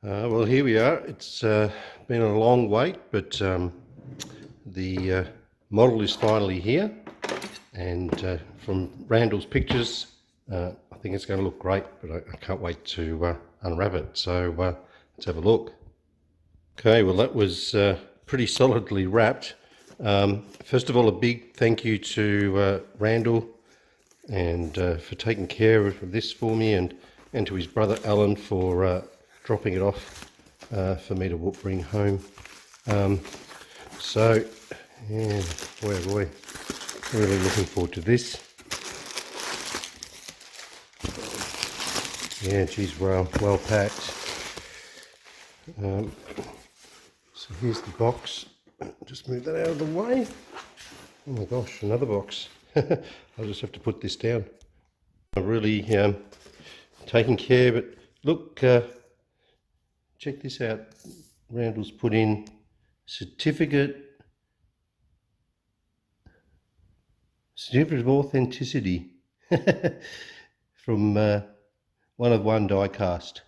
Well, here we are. It's been a long wait, but the model is finally here. And from Randall's pictures, I think it's going to look great, but I can't wait to unwrap it. So let's have a look. Okay, well, that was pretty solidly wrapped. First of all, a big thank you to Randall and for taking care of this for me, and to his brother Alan for dropping it off for me to bring home. So, yeah, boy oh boy, really looking forward to this. Yeah, geez, well packed. So here's the box. Just move that out of the way. Oh my gosh, another box. I'll just have to put this down. I'm really taking care, but look, check this out. Randall's put in certificate of authenticity from 1 diecast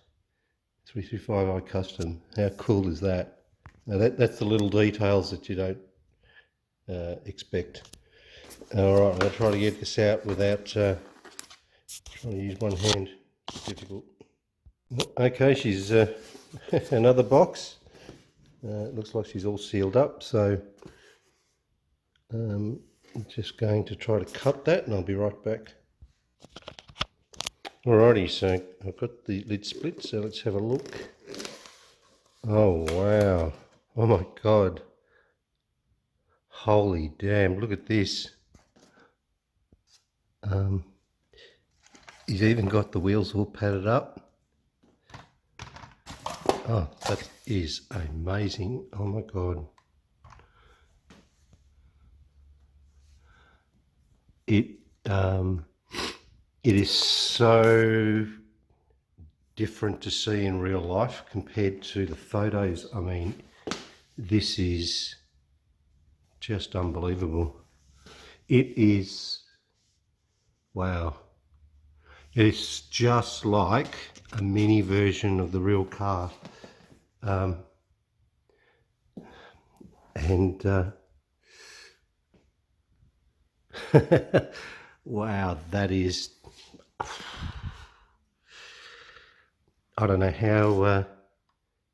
335i custom. How cool is that? Now that's the little details that you don't expect. All right, I'm going to try to get this out without trying to use one hand. It's difficult. Okay, she's another box. It looks like she's all sealed up, so I'm just going to try to cut that and I'll be right back. Alrighty, so I've got the lid split, so let's have a look. Oh wow, oh my god, holy damn, look at this. He's even got the wheels all padded up. Oh, that is amazing. Oh my god. It is so different to see in real life compared to the photos. I mean, this is just unbelievable. It is, wow. It's just like a mini version of the real car. Wow, that is, I don't know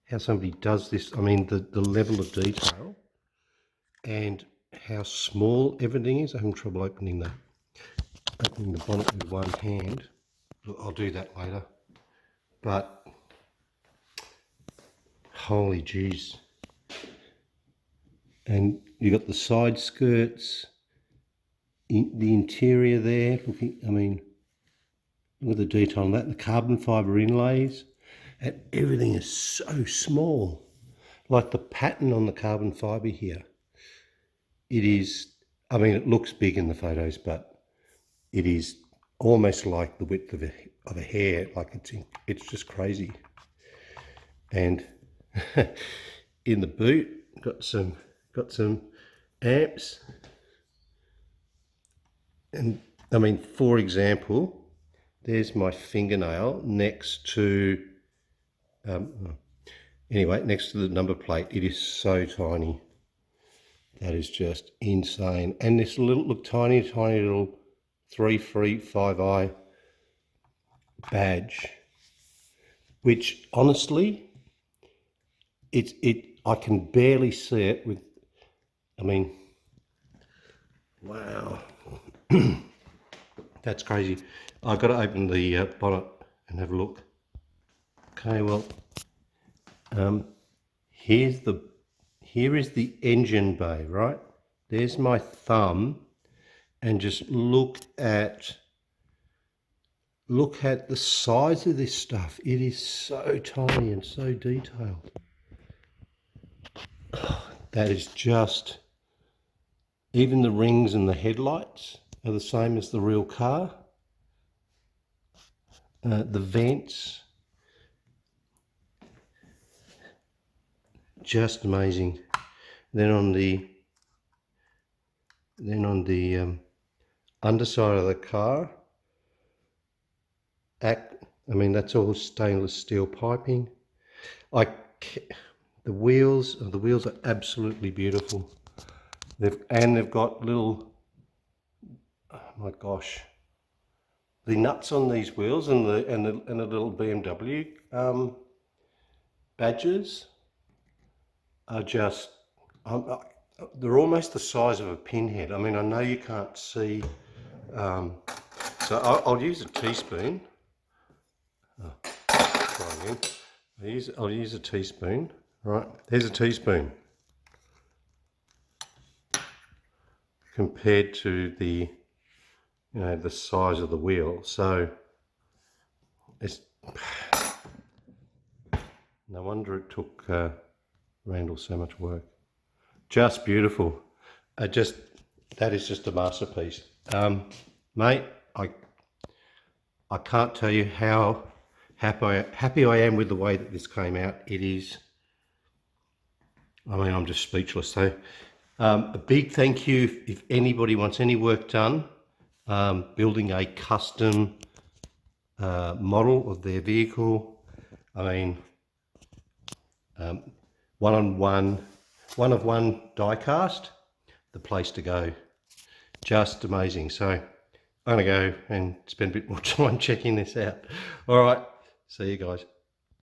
how somebody does this. I mean, the level of detail and how small everything is. I'm having trouble opening the bonnet with one hand. I'll do that later. But holy jeez. And you got the side skirts, the interior there. Looking, I mean, look at the detail on that. The carbon fibre inlays, and everything is so small. Like the pattern on the carbon fibre here. It is, I mean, it looks big in the photos, but it is almost like the width of a hair. Like it's just crazy. And in the boot, got some amps. And I mean, for example, there's my fingernail next to, anyway, next to the number plate. It is so tiny. That is just insane. And this little, tiny little 335i badge, which honestly, I can barely see it with, I mean, wow. That's crazy. I've got to open the bonnet and have a look. Okay, well, here is the engine bay, right? There's my thumb, and just look at the size of this stuff. It is so tiny and so detailed. Oh, that is just, even the rings and the headlights are the same as the real car. The vents, just amazing. Then on the underside of the car, I mean, that's all stainless steel piping. I the wheels are absolutely beautiful. They've got little, oh my gosh, the nuts on these wheels and the little BMW badges are just, they're almost the size of a pinhead. I mean, I know you can't see, so I'll use a teaspoon. Try again. I'll use a teaspoon. Right, there's a teaspoon compared to the, the size of the wheel. So it's no wonder it took Randall so much work. Just beautiful. That is just a masterpiece, mate. I can't tell you how happy I am with the way that this came out. It is, I mean, I'm just speechless. So a big thank you if anybody wants any work done, building a custom model of their vehicle. I mean, one of one die cast, the place to go. Just amazing. So I'm going to go and spend a bit more time checking this out. All right, see you guys.